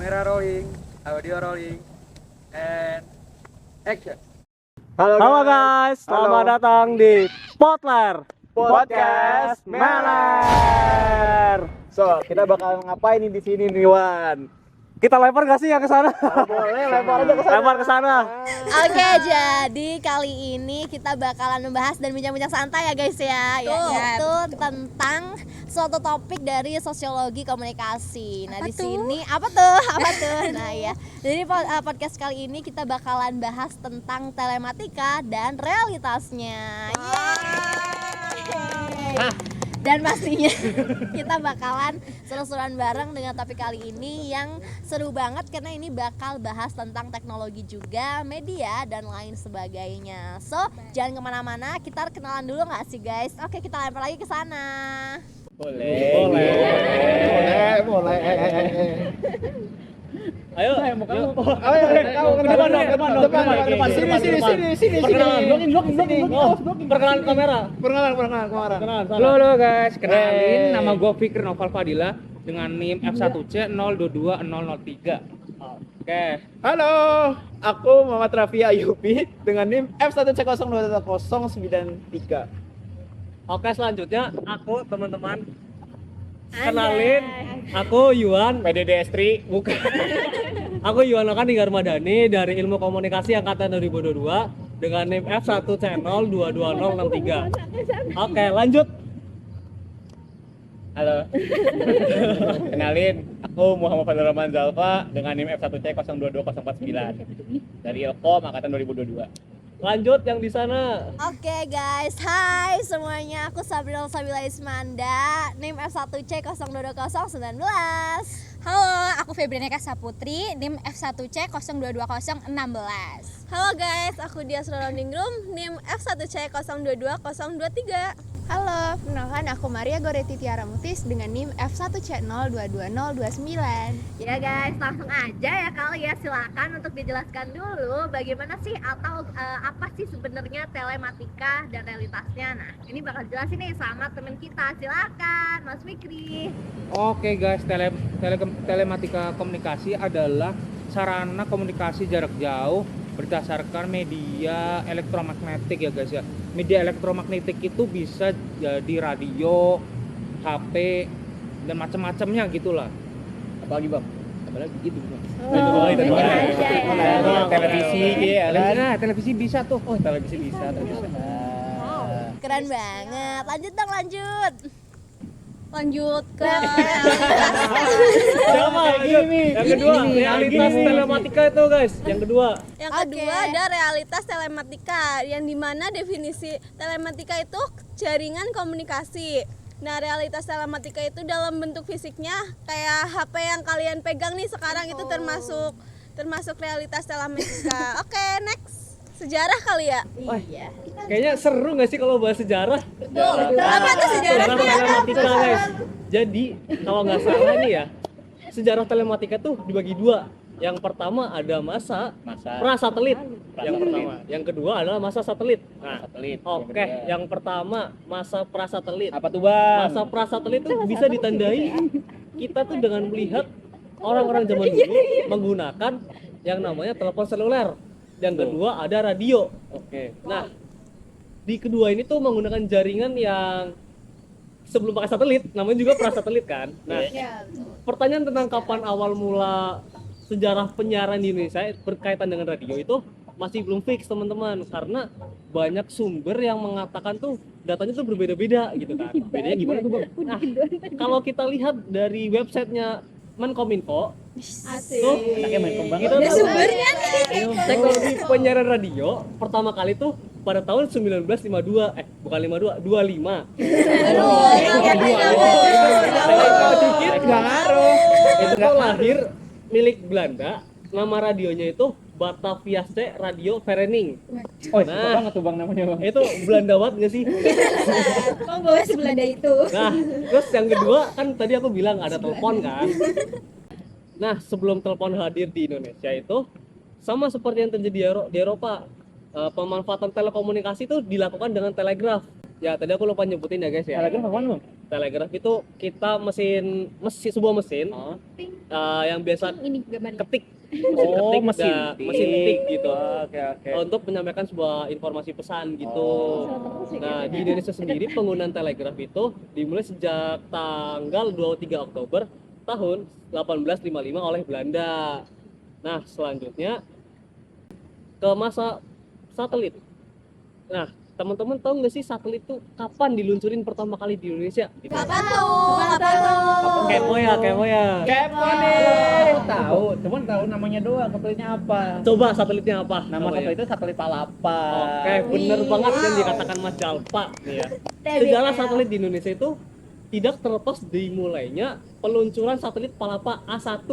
Kamera rolling, audio rolling, and action. Halo guys, selamat datang di Potler Podcast Meler. So, kita bakal ngapain nih di sini nih, Wan? Kita lempar gak sih yang ke sana? Boleh, lempar aja ke sana. Lempar ke sana. Oke, jadi kali ini kita bakalan membahas dan bincang-bincang santai ya guys ya, yaitu tentang suatu topik dari sosiologi komunikasi. Nah, di sini apa tuh? Nah, ya. Jadi podcast kali ini kita bakalan bahas tentang telematika dan realitasnya. Dan pastinya kita bakalan seru-seruan bareng dengan topik kali ini yang seru banget karena ini bakal bahas tentang teknologi juga, media, dan lain sebagainya. So, jangan kemana-mana, kita kenalan dulu nggak sih guys? Oke, kita lempar lagi ke sana. Boleh. Ayo, kamu. Depan. Sini. Perkenalan kamera. Perkenalan. Halo guys, kenalin nama gue Fikri Noval Fadila dengan NIM F1C 020003. Oke. Halo, aku Muhammad Raffi Ayubi dengan NIM F1C020093. Oke, selanjutnya aku teman-teman kenalin, aku Yuan PDDS3. bukan. Aku Yuan Akandi Garmadani dari Ilmu Komunikasi angkatan 2022 dengan NIM F1C022063. Oke, lanjut. Halo. Kenalin, aku Muhammad Fadil Rahman Zalfa dengan NIM F1C022049 dari Ilkom angkatan 2022. Lanjut yang di sana. Oke guys, hai semuanya, aku Sabrina Sabila Ismanda, NIM F1C022019. Halo, aku Febrianeka Saputri, NIM F1C022016. Halo guys, aku Dias Rolondingrum, NIM F1C022023. Halo, perkenalkan aku Maria Goreti Tiara Mutis dengan NIM F1C022029. Ya guys, langsung aja ya kali ya, silakan untuk dijelaskan dulu bagaimana sih atau apa sih sebenarnya telematika dan realitasnya. Nah, ini bakal jelasin nih sama temen kita. Silakan, Mas Fikri. Oke guys, telematika komunikasi adalah sarana komunikasi jarak jauh berdasarkan media elektromagnetik ya guys ya. Media elektromagnetik itu bisa jadi radio, HP, dan macam-macamnya gitulah. Apalagi Bang? Apalagi gitu Bang. Televisi ya kan? Nah, televisi bisa tuh. Oh, televisi bisa. Keren banget. Lanjut dong, lanjut ke Sama gini. Yang kedua, realitas telematika itu guys. Yang kedua. Yang kedua ada realitas telematika, yang dimana definisi telematika itu jaringan komunikasi. Nah, realitas telematika itu dalam bentuk fisiknya kayak HP yang kalian pegang nih sekarang itu termasuk realitas telematika. Oke, next. Sejarah kali ya? Iya. Kayaknya seru nggak sih kalau bahas sejarah? Apa tuh sejarahnya? Telematika guys. Jadi kalau nggak salah nih ya, sejarah telematika tuh dibagi dua. Yang pertama ada masa prasatelit. Yang pertama. Yang kedua adalah masa satelit. Nah, Satelit. oke, yang pertama masa prasatelit. Apa tuh Bang? Masa prasatelit itu bisa ditandai kita tuh dengan melihat orang-orang zaman dulu menggunakan yang namanya telepon seluler. Yang kedua ada radio. Oke. Nah, di kedua ini tuh menggunakan jaringan yang sebelum pakai satelit, namanya juga prasatelit kan. Nah, pertanyaan tentang kapan awal mula sejarah penyiaran di Indonesia berkaitan dengan radio itu masih belum fix teman-teman, karena banyak sumber yang mengatakan tuh datanya tuh berbeda-beda gitu kan. Bedanya gimana tuh Bang? Nah, kalau kita lihat dari websitenya Menkominfo, tuh kita tuh Sumbernya teknologi penyiaran radio pertama kali tuh pada tahun 1952, bukan 52, 25. Itu tuh lahir milik Belanda, nama radionya itu Bataviase Radio Vereniging. Oh, nah, banget tuh Bang namanya Bang. itu Belanda banget nggak sih? Bang bawa si Belanda itu. Nah, terus yang kedua kan tadi aku bilang ada telepon kan. Nah, sebelum telepon hadir di Indonesia itu sama seperti yang terjadi di Eropa, pemanfaatan telekomunikasi itu dilakukan dengan telegraf. Ya, tadi aku lupa nyebutin ya guys ya. Telegram apa Bang? Telegraf itu kita sebuah mesin yang biasa Ini gambarnya. ketik, Oh, mesin mesin ketik gitu. Oke. Untuk menyampaikan sebuah informasi pesan gitu. Nah, di Indonesia sendiri penggunaan telegraf itu dimulai sejak tanggal 23 Oktober tahun 1855 oleh Belanda. Nah, selanjutnya ke masa satelit. Nah, teman-teman tahu nggak sih satelit itu kapan diluncurin pertama kali di Indonesia? Kapan tuh? Kepo ya. Kepo nih. Tahu, cuman tahu namanya doang, satelitnya apa? Coba satelitnya apa? Nama Namanya? satelit itu satelit Palapa. Oke, bener banget yang dikatakan Mas Jalpa nih ya. Sejarah satelit di Indonesia itu tidak terlepas dimulainya peluncuran satelit Palapa A1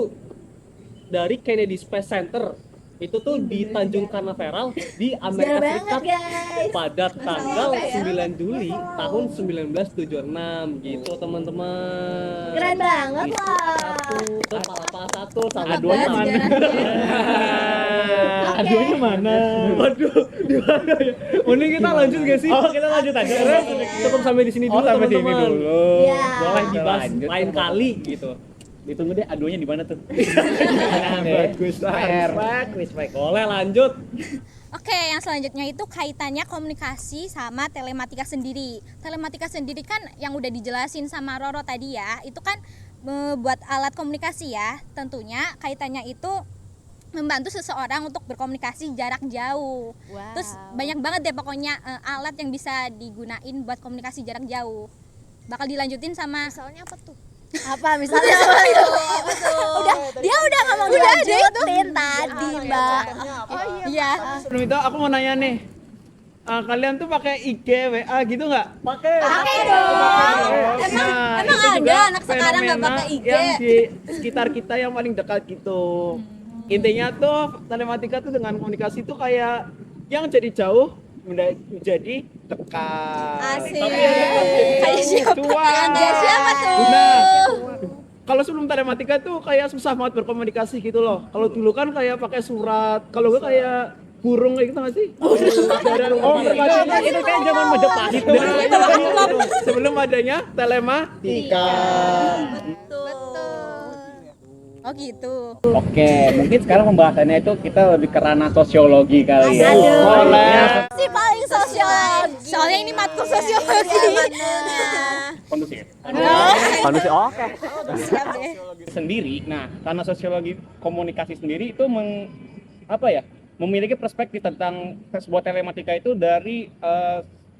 dari Kennedy Space Center. Itu tuh di Tanjung Canaveral di Amerika Serikat pada tanggal 9 Juli tahun 1976 gitu teman-teman. Keren banget lah. Itu Palapa A1 sama Aduanya mana? Aduanya mana? Waduh, di mana ya? Mending kita lanjut gak sih? Oh, kita lanjut aja. Cukup sampai di sini dulu sampai sini teman-teman. dulu. Iya. Boleh dibahas Lanjut, lain teman-teman. kali gitu. Ditunggu deh, aduanya di mana tuh? Bagus, respect. Boleh lanjut. Oke, yang selanjutnya itu kaitannya komunikasi sama telematika sendiri. Telematika sendiri kan yang udah dijelasin sama Roro tadi ya, itu kan buat alat komunikasi ya. Tentunya kaitannya itu membantu seseorang untuk berkomunikasi jarak jauh. Wow. Terus banyak banget deh pokoknya alat yang bisa digunain buat komunikasi jarak jauh. Bakal dilanjutin sama Misalnya apa tuh? Apa misalnya dia udah ngomong dilanjutin tadi, Mbak. iya. Sebelum itu aku mau nanya nih, kalian tuh pakai IG, WA gitu nggak? Pakai. Emang itu ada juga anak sekarang nggak fenomena pakai IG? yang di sekitar kita yang paling dekat gitu. Intinya tuh telematika tuh dengan komunikasi tuh kayak yang jadi jauh menjadi dekat. Asik. Kayak siapa? Kayak siapa tuh? Nah, kalau sebelum telematika tuh kayak susah banget berkomunikasi gitu loh. Kalau dulu kan kayak pakai surat, kalau gue kayak burung kayak gitu nggak sih? Itu kan zaman Majapahit. Sebelum adanya telematika. Oh gitu. Oke, mungkin sekarang pembahasannya itu kita lebih ke ranah sosiologi kali ya. Boleh. Si paling sosiologi. Soalnya ini matkul sosiologi. Kondusif. Kondisi oke. Siap deh. Sendiri. Nah, karena sosiologi komunikasi sendiri itu memiliki perspektif tentang sebuah telematika itu dari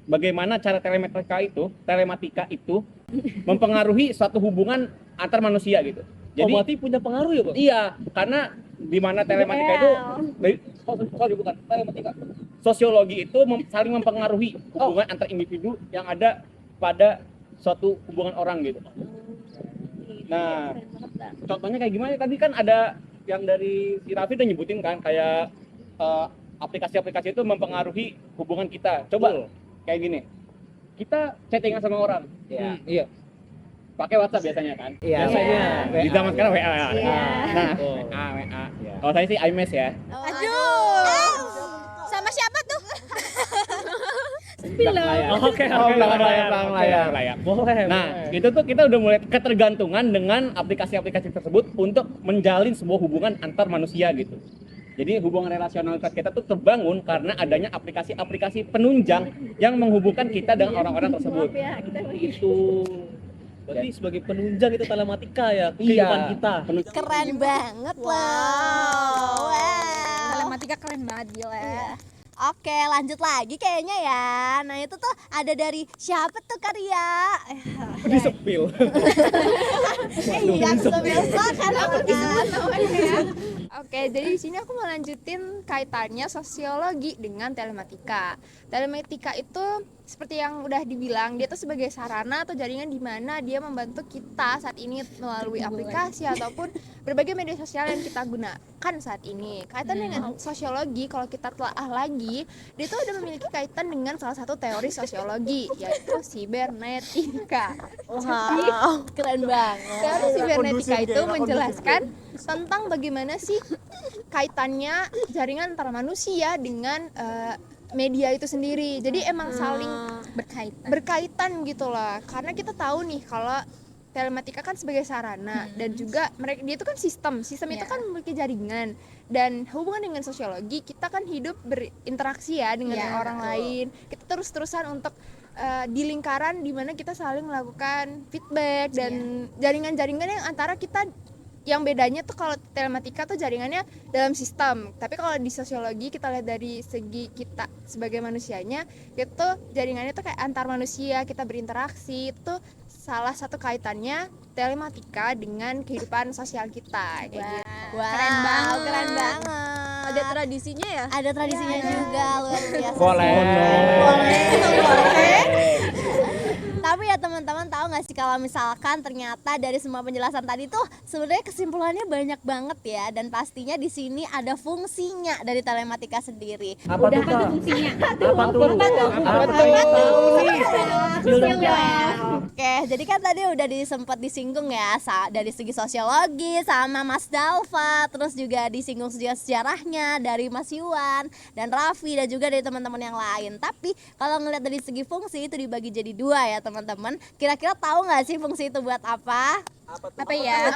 bagaimana cara telematika itu mempengaruhi suatu hubungan antar manusia gitu. Jadi berarti punya pengaruh ya, Bang? iya, karena di mana telematika itu bukan telematika. Sosiologi itu saling mempengaruhi hubungan antar individu yang ada pada suatu hubungan orang gitu. Nah, contohnya kayak gimana? Tadi kan ada yang dari si Raffi udah nyebutin kan kayak aplikasi-aplikasi itu mempengaruhi hubungan kita. Coba kayak gini. Kita chattingan sama orang. Iya. Pakai WhatsApp biasanya kan? Biasanya. Di zaman sekarang WA. Nah, Oh. WA. Kalau saya sih iMess ya. Aduh. Sama siapa tuh? Oke, belakang layar. Boleh. Nah, itu tuh kita udah mulai ketergantungan dengan aplikasi-aplikasi tersebut untuk menjalin sebuah hubungan antar manusia gitu. Jadi hubungan relasionalitas kita tuh terbangun karena adanya aplikasi-aplikasi penunjang yang menghubungkan kita dengan orang-orang tersebut. Itu berarti sebagai penunjang itu telematika ya kehidupan kita. Keren banget loh. Wow. Telematika keren banget gila. Oke, lanjut lagi kayaknya ya. Nah, itu tuh ada dari siapa tuh Karya? Disepil. Iya, kan aku kan. Oke, jadi di sini aku mau lanjutin kaitannya sosiologi dengan telematika. Telematika itu seperti yang udah dibilang, dia tuh sebagai sarana atau jaringan di mana dia membantu kita saat ini melalui aplikasi ataupun berbagai media sosial yang kita gunakan saat ini. Kaitan dengan sosiologi, kalau kita telaah lagi, dia tuh udah memiliki kaitan dengan salah satu teori sosiologi, yaitu sibernetika. Wow, keren banget. Teori sibernetika itu menjelaskan tentang bagaimana sih kaitannya jaringan antara manusia dengan media itu sendiri. Jadi emang saling berkaitan gitu lah. Karena kita tahu nih kalau telematika kan sebagai sarana dan juga mereka dia itu kan sistem itu kan memiliki jaringan, dan hubungan dengan sosiologi kita kan hidup berinteraksi ya dengan orang lain, kita terus-terusan untuk di lingkaran di mana kita saling melakukan feedback dan jaringan-jaringan yang antara kita. Yang bedanya tuh kalau telematika tuh jaringannya dalam sistem, tapi kalau di sosiologi kita lihat dari segi kita sebagai manusianya, itu jaringannya tuh kayak antar manusia, kita berinteraksi. Itu salah satu kaitannya telematika dengan kehidupan sosial kita kayak gitu. Wow, keren banget. Ada tradisinya ya? Ada tradisinya juga, luar biasa. Boleh. Tapi ya teman-teman, tahu nggak sih kalau misalkan ternyata dari semua penjelasan tadi tuh sebenarnya kesimpulannya banyak banget ya, dan pastinya di sini ada fungsinya dari telematika sendiri. Apa tuh, Kak? fungsinya? Apa tuh? Oke, jadi kan tadi udah sempat disinggung ya dari segi sosiologi sama Mas Dalva, terus juga disinggung sejarahnya dari Mas Yuwan dan Raffi dan juga dari teman-teman yang lain. Tapi kalau ngelihat dari segi fungsi itu dibagi jadi dua ya teman-teman. Kira-kira tahu nggak sih fungsi itu buat apa? Apa ya?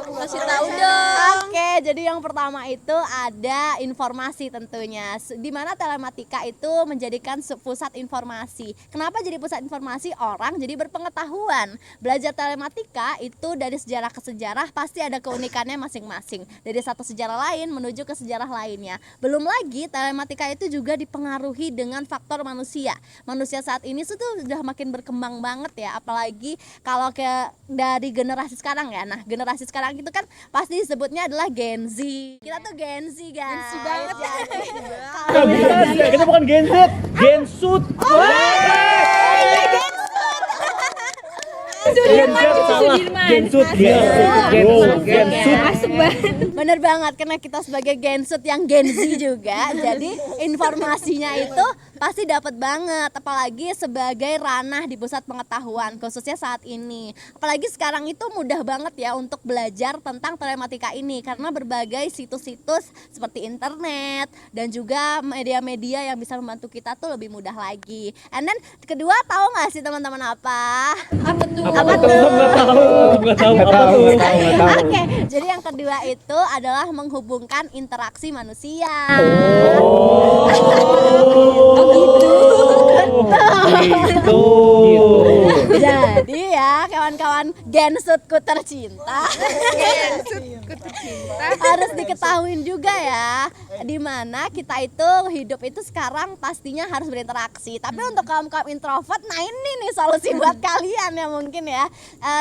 Masih tahu dong. Oke, jadi yang pertama itu ada informasi tentunya. Di mana telematika itu menjadikan pusat informasi. Kenapa jadi pusat informasi? Orang jadi berpengetahuan. Belajar telematika itu dari sejarah ke sejarah pasti ada keunikannya masing-masing. Dari satu sejarah lain menuju ke sejarah lainnya. Belum lagi telematika itu juga dipengaruhi dengan faktor manusia. Manusia saat ini tuh sudah makin berkembang banget ya, apalagi kalau dari generasi sekarang ya. Nah, generasi sekarang itu kan pasti disebutnya adalah Gen Z. Kita tuh Gen Z, guys. Gen Z banget ya. Kita bukan Gen Z, Gen Sud. Bener banget, karena kita sebagai Gensut yang Gen Z juga, jadi informasinya itu pasti dapat banget, apalagi sebagai ranah di pusat pengetahuan khususnya saat ini. Apalagi sekarang itu mudah banget ya untuk belajar tentang telematika ini, karena berbagai situs-situs seperti internet dan juga media-media yang bisa membantu kita tuh lebih mudah lagi. And then kedua, tahu nggak sih teman-teman apa? Apa tuh? Nggak tahu. Oke, jadi yang kedua itu adalah menghubungkan interaksi manusia. Gitu. Jadi ya kawan-kawan Gensutku tercinta, harus diketahuin juga ya, dimana kita itu hidup itu sekarang pastinya harus berinteraksi. Tapi untuk kaum introvert, nah ini nih solusi buat kalian ya mungkin ya,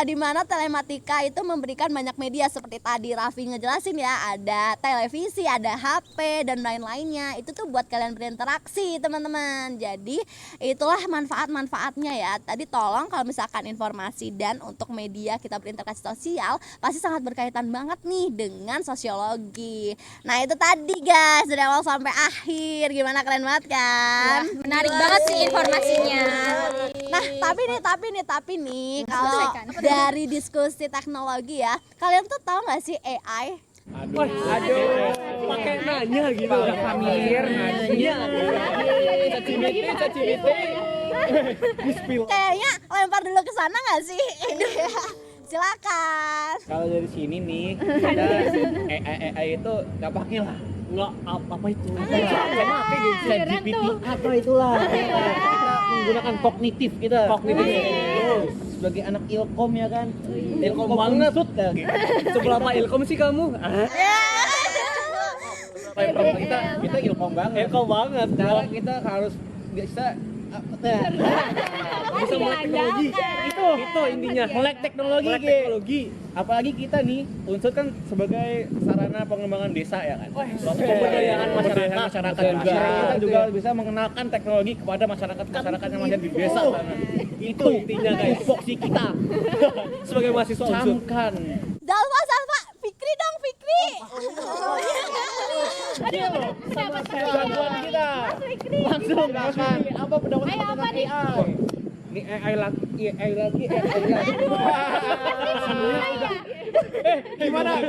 dimana telematika itu memberikan banyak media seperti tadi Raffi ngejelasin ya, ada televisi, ada HP dan lain-lainnya. Itu tuh buat kalian berinteraksi teman-teman. Jadi itulah manfaat-manfaatnya ya. Tadi tolong kalau misalkan informasi dan untuk media kita berinteraksi sosial pasti sangat berkaitan banget nih dengan sosiologi. Nah itu tadi guys, dari awal sampai akhir. Gimana, keren banget kan? Wah, menarik banget sih informasinya. Nah tapi nih kalau dari diskusi teknologi ya, kalian tuh tahu nggak sih AI? Aduh, pakai nanya gitu. Udah familiar nanya. Kayaknya lempar dulu ke sana nggak sih? Silakan. Kalau dari sini nih, kita AI itu nggak pakai lah. Nggak apa itu? ChatGPT apa itulah? Kita menggunakan kognitif kita. Sebagai anak Ilkom ya kan. Ilkom banget. Sebelah Pak Ilkom sih kamu? Kita Ilkom banget. Ilkom banget. Cara kita harus bisa bisa melek teknologi. Itu intinya. Melek teknologi. Melek teknologi. Apalagi kita nih, Unsur kan sebagai sarana pengembangan desa ya kan. Pemberdayaan masyarakat juga. Kita juga bisa mengenalkan teknologi kepada masyarakat yang ada di desa sana. Itu intinya guys. Foksi kita sebagai mahasiswa Unsur. Camkan. Dalva, Fikri dong, Fikri. Sama gangguan kita. Langsung kan. Apa pendapat tentang AI? Ini AI lagi. Gimana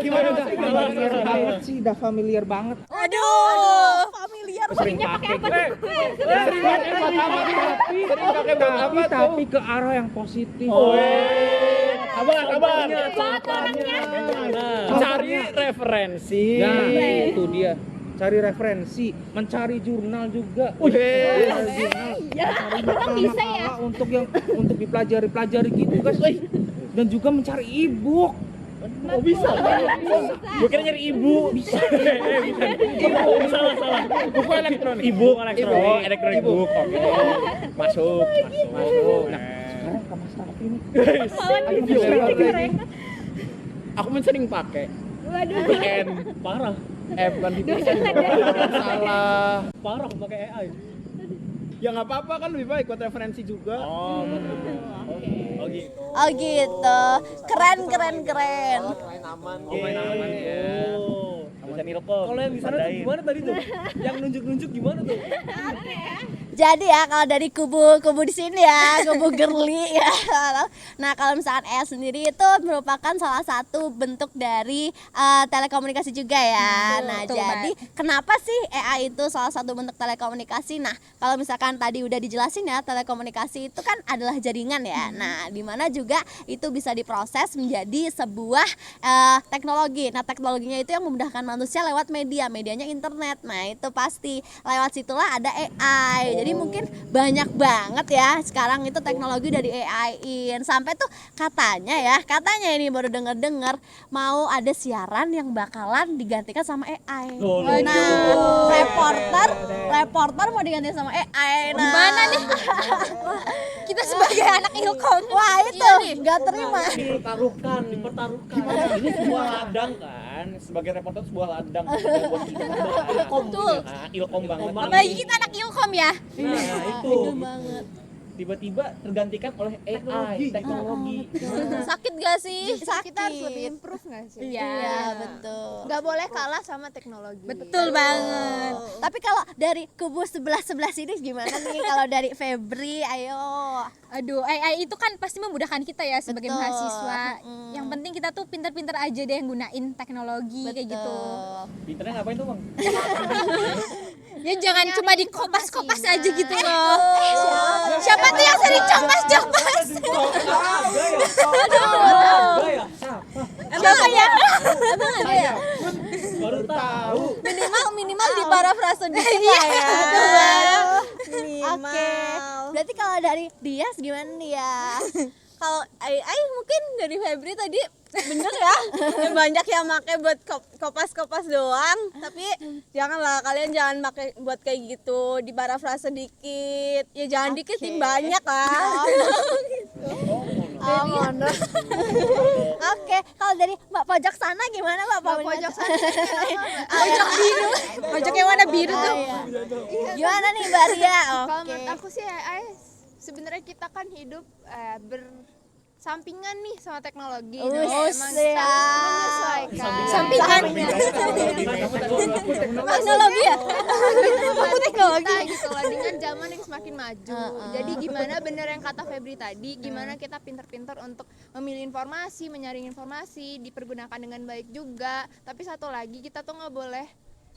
Udah familiar banget. Aduh, familiar. Sering pakai apa? Tapi ke arah yang positif. Cari referensi. Nah, itu dia. Cari referensi, mencari jurnal juga. Orang bisa ya. Untuk dipelajari gitu guys. Dan juga mencari e-book. Oh bisa. Gue kira nyari ibu. Bisa. Salah. Buku elektronik. Ibu elektronik. Oh, elektronik book. Oke. Masuk. Nah, sekarang kamu start ini. Aku sering pakai. VPN. Parah. Bukan VPN. Salah. Parah pakai AI. Ya nggak apa-apa kan, lebih baik buat referensi juga. Oh, gitu. Oh gitu. Keren. main aman ya. Bisa nilpom. Kalau yang di sana tuh gimana tadi tuh? Yang nunjuk-nunjuk gimana tuh? Jadi ya kalau dari kubu di sini ya, kubu girly ya. Nah kalau misalkan AI sendiri itu merupakan salah satu bentuk dari telekomunikasi juga ya. Nah jadi kenapa sih AI itu salah satu bentuk telekomunikasi? Nah kalau misalkan tadi udah dijelasin ya, telekomunikasi itu kan adalah jaringan ya. Nah dimana juga itu bisa diproses menjadi sebuah teknologi. Nah teknologinya itu yang memudahkan manusia lewat medianya internet. Nah itu pasti lewat situlah ada AI. Jadi mungkin banyak banget ya sekarang itu teknologi dari AI-in. Sampai tuh katanya ini baru dengar mau ada siaran yang bakalan digantikan sama AI. Nah, reporter mau diganti sama AI. Nah, Gimana nih? Kita sebagai anak ilkom. Wah, itu nggak terima. Dipertaruhkan. Ini sebuah ladang kan, sebagai reporter sebuah ladang buat kita. Betul. Ilkom banget. Apalagi kita anak ilkom ya. Nah, itu. banget. Tiba-tiba tergantikan oleh AI, teknologi. Sakit gak sih? Kita harus lebih improve nggak sih? Iya, betul. Nggak boleh kalah sama teknologi. Betul banget. Tapi kalau dari kubu sebelah ini gimana nih kalau dari Febri? Ayo. Aduh, AI itu kan pasti memudahkan kita ya sebagai Betul. mahasiswa. Yang penting kita tuh pintar-pintar aja deh yang gunain teknologi kayak gitu. Pinternya ngapain tuh, Bang? Ya jangan cuma di kopas-kopas aja gitu loh. Siapa tuh yang sering copas-copas? Enggak ya? Siapa ya? Emang ada ya? Baru tahu. Minimal di parafrase dikit lah ya. Oke. Berarti kalau dari Dias gimana nih ya? Kalau AI mungkin dari Febri tadi bener ya. Banyak yang pakai buat kopas-kopas doang, tapi janganlah kalian jangan pakai buat kayak gitu, di parafrase dikit. Ya jangan dikit, banyak lah. Oke, kalau dari Mbak pojok sana gimana Mbak pojok sana? Pojok biru. Pojok yang warna biru tuh. Gimana nih Mbak Ria? Kalau menurut aku sih AI sebenarnya kita kan hidup bersampingan nih sama teknologi. Nah, emang kita menyesuaikan. Sampingan. Teknologi ya? Aku teknologi gitu lah dengan zaman yang semakin maju. Jadi gimana bener yang kata Febri tadi, gimana kita pintar-pintar untuk memilih informasi, menyaring informasi, dipergunakan dengan baik juga. Tapi satu lagi kita tuh nggak boleh,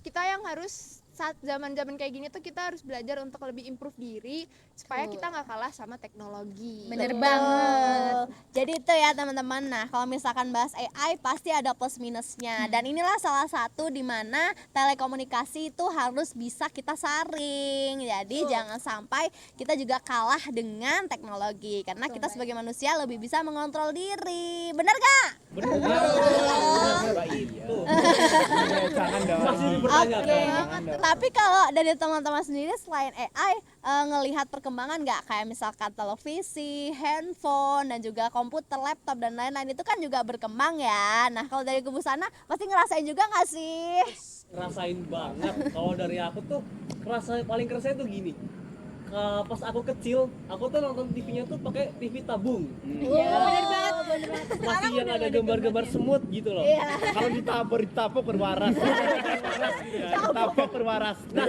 kita yang harus saat zaman-zaman kayak gini tuh kita harus belajar untuk lebih improve diri supaya kita nggak kalah sama teknologi. Bener banget. Jadi itu ya teman-teman. Nah kalau misalkan bahas AI pasti ada plus minusnya. Dan inilah salah satu di mana telekomunikasi itu harus bisa kita saring. Jadi jangan sampai kita juga kalah dengan teknologi. Karena kita sebagai manusia lebih bisa mengontrol diri. Bener gak? Bener. Jangan dong. Masih dipertanyakan. Oke. Tapi kalau dari teman-teman sendiri selain AI ngelihat perkembangan nggak kayak misalkan televisi, handphone dan juga komputer, laptop dan lain-lain itu kan juga berkembang ya. Nah kalau dari kubu sana pasti ngerasain juga nggak sih? Ngerasain banget. Kalau dari aku tuh paling kerasa tuh gini. Pas aku kecil, aku tuh nonton TV-nya tuh pakai TV tabung. Iya, bener banget. Masih yang ada gambar-gambar semut gitu loh. Kalau ditapok berwaras. Ditapok berwaras. Nah,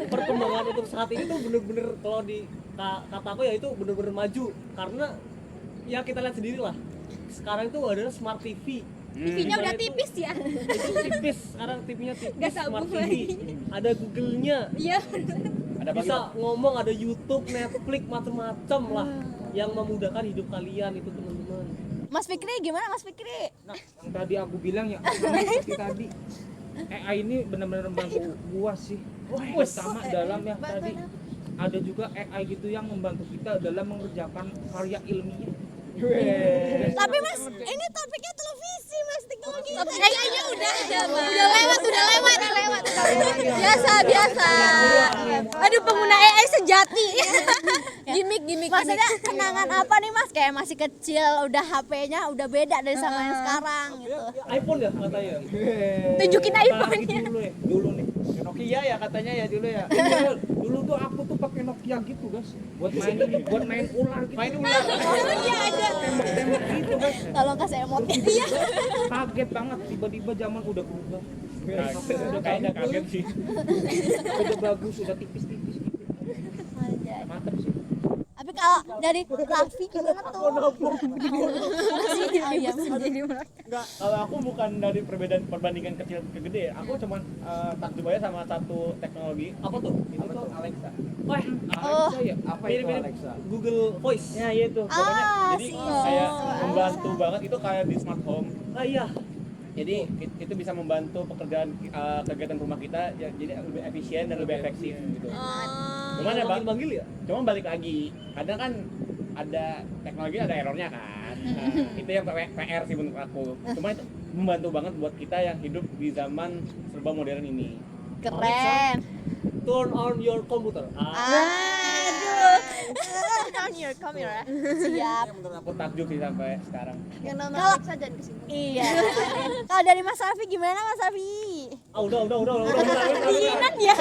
perkembangan untuk saat ini tuh bener-bener kalau di kata aku ya itu bener-bener maju karena ya kita lihat sendiri lah. Sekarang itu adalah smart TV. TV-nya udah tipis ya. Itu tipis, sekarang TV-nya tipis, Nggak smart tabung TV. Ada Google-nya. Iya. Bisa ngomong, ada YouTube, Netflix, macem-macem lah yang memudahkan hidup kalian itu teman-teman. Mas Fikri gimana Mas Fikri? Nah, yang tadi aku bilang ya, seperti tadi AI ini benar-benar membantu gua sih. Pertama dalam yang tadi ada juga AI gitu yang membantu kita dalam mengerjakan karya ilmiah. Tapi Mas, ini topiknya televisi Mas, teknologi. AI-nya udah lewat. Biasa. Aduh, pengguna AI sejati. Gimik. Maksudnya kenangan apa nih Mas? Kayak masih kecil, udah HP-nya udah beda dari sama yang sekarang gitu. iPhone ya katanya. Tunjukin iPhone-nya. Dulu nih. Nokia ya katanya ya dulu ya. Dulu tuh aku tuh pakai Nokia gitu, guys. Buat main ular gitu. Main ular. Tembak-tembak gitu, guys. Tolong kasih emoti. Kaget banget tiba-tiba zaman udah berubah. Kayaknya kaget sih. Udah bagus, udah tipis-tipis gitu. Mantap sih. Tapi kalau dari Raffi gimana tuh? Enggak, kalau aku bukan dari perbandingan kecil ke gede, aku cuman takjub aja sama satu teknologi. Apa tuh? Itu tuh Alexa. Wah, Alexa ya? Apa itu mirip-mirip Alexa? Google Voice. Ya itu. Pokoknya jadi siap. kayak membantu banget itu kayak di smart home. Ah iya. Jadi itu bisa membantu pekerjaan kegiatan rumah kita jadi lebih efisien dan lebih efektif gitu. Cuman ya Manggil ya? cuma balik lagi. Kadang kan ada teknologi ada errornya kan. Nah, itu yang PR sih menurut aku. Cuma itu membantu banget buat kita yang hidup di zaman serba modern ini. Keren. Turn on your computer. Aduh. On your camera. Siap. Yang menurut aku takjub sih sampai sekarang. Yang nama Kalau- Alexa jangan kesini. Iya. Kalau dari Mas Raffi gimana Mas Raffi? Udah. Keinginan ya.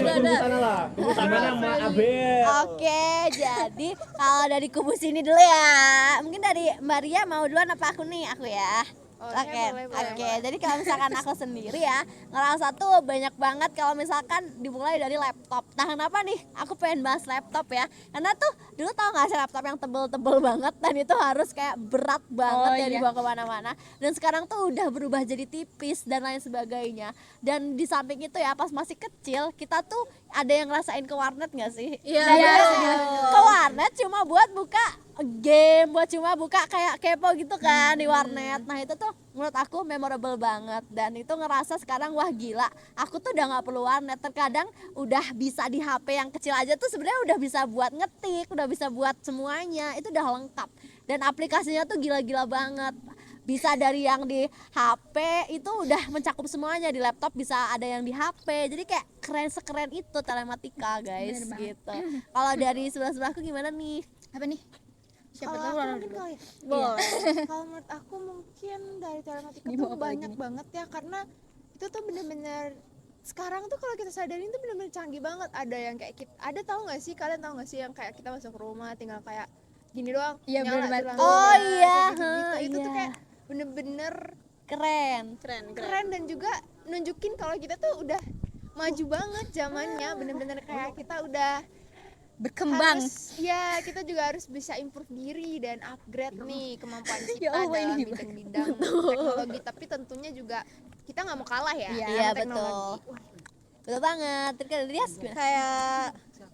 Udah. Gimana sama Abel? Oke, jadi kalau dari kubu sini dulu ya. Mungkin dari Mbak Ria mau duluan apa aku nih? Aku ya. Oh, Oke, boleh. jadi kalau misalkan aku sendiri ya ngerasa tuh banyak banget kalau misalkan dimulai dari laptop. Nah kenapa nih aku pengen bahas laptop ya? Karena tuh dulu tau gak sih laptop yang tebel-tebel banget dan itu harus kayak berat banget Oh, ya iya. dibawa kemana-mana. Dan sekarang tuh udah berubah jadi tipis dan lain sebagainya. Dan di samping itu ya pas masih kecil kita tuh ada yang ngerasain ke warnet gak sih? Iya. Ke warnet cuma buat buka game, buat cuma buka kayak kepo gitu kan di warnet. Nah itu tuh menurut aku memorable banget dan itu ngerasa sekarang wah gila, aku tuh udah nggak perlu warnet. Terkadang udah bisa di HP yang kecil aja tuh sebenarnya udah bisa buat ngetik, udah bisa buat semuanya, itu udah lengkap dan aplikasinya tuh gila-gila banget. Bisa dari yang di HP itu udah mencakup semuanya, di laptop bisa ada yang di HP, jadi kayak sekeren itu telematika guys gitu. Kalau dari sebelah-sebelahku gimana nih? Apa nih? Siapa Kalau tahu aku Rara mungkin dulu. kali. Boleh. Kalau menurut aku mungkin dari telematika Gimana tuh apa banyak lagi? banget ya karena itu tuh bener-bener sekarang tuh kalau kita sadarin tuh bener-bener canggih banget. Ada yang kayak kita, ada tahu nggak sih kalian tahu nggak sih yang kayak kita masuk rumah tinggal kayak gini doang Iya, nyala bener tuh banget. lampunya, Oh iya, kayak gitu-gitu. Itu tuh iya. kayak bener-bener Keren. keren dan juga nunjukin kalau kita tuh udah maju banget zamannya, bener-bener kayak kita udah Berkembang. harus, ya kita juga harus bisa improve diri dan upgrade nih kemampuan kita Ya Allah, dalam ini bidang-bidang teknologi, tapi tentunya juga kita nggak mau kalah ya Iya, sama betul. teknologi. Betul banget. Terus Rias gimana? Kayak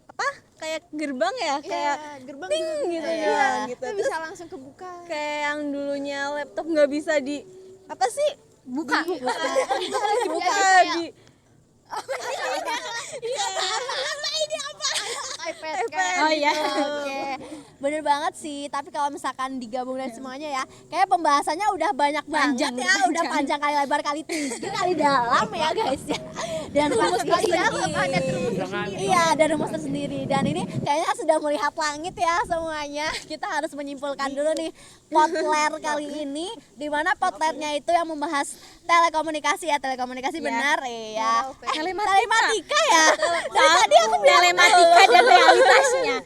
apa? Kayak gerbang ya, Iya, kayak gerbang ting tuh, gitu Iya. ya, gitu. itu Terus bisa langsung kebuka. kayak yang dulunya laptop nggak bisa di apa sih? Buka. Buka di iPad iPad. kayak Oh iya. Oke, bener banget sih. Tapi kalau misalkan digabung dari semuanya ya, kayak pembahasannya udah banyak Panjang, banget ya, udah panjang kali lebar kali tinggi kali dalam ya guys ya. Dan rumus tersendiri. Iya, dan rumus tersendiri. Dan ini kayaknya sudah melihat langit ya semuanya. Kita harus menyimpulkan dulu nih potler kali ini, di mana potlernya itu yang membahas telekomunikasi ya, telekomunikasi benar ya. Telematika ya. Dari tadi aku bilang Telematika dan realitasnya.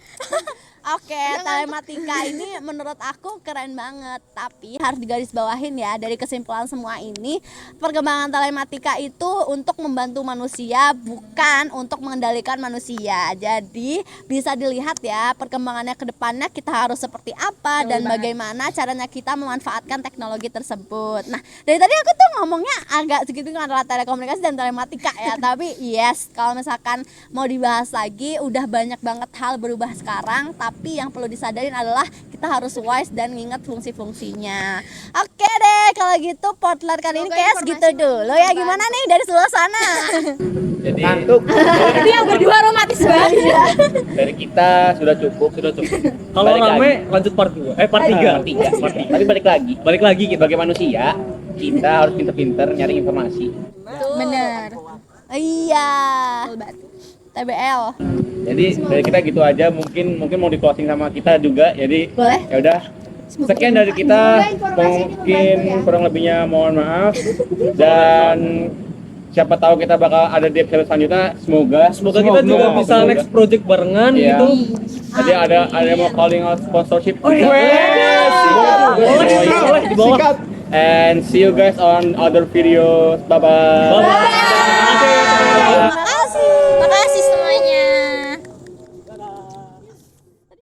Oke, telematika ini menurut aku keren banget. Tapi harus digarisbawahin ya, dari kesimpulan semua ini, perkembangan telematika itu untuk membantu manusia, bukan untuk mengendalikan manusia. Jadi bisa dilihat ya perkembangannya ke depannya kita harus seperti apa dan bagaimana caranya kita memanfaatkan teknologi tersebut. Nah, dari tadi aku tuh ngomongnya agak segitu antara telekomunikasi dan telematika ya. Tapi yes, kalau misalkan mau dibahas lagi, udah banyak banget hal berubah sekarang. tapi yang perlu disadarin adalah kita harus wise dan nginget fungsi-fungsinya. Oke deh, kalau gitu potluck kali ini kayak segitu dulu ya. Gimana nih dari sebelah sana? Jadi Itu yang berdua romantis banget. dari kita sudah cukup. Kalau Balik rame lanjut part 2. Part 3. Tapi balik lagi. Balik lagi kita. Sebagai manusia, kita harus pinter-pinter nyari informasi. Bener. Iya. TBL. Jadi dari kita gitu aja. Mungkin mau di closing sama kita juga. Jadi Boleh. ya udah. Sekian dari kita. Mungkin kurang lebihnya mohon maaf. Dan siapa tahu kita bakal ada di episode selanjutnya. Semoga kita juga bisa next project barengan Iya. gitu. Jadi ada mau calling out sponsorship. Boleh di bawah. And see you guys on other videos. Bye bye. Bye.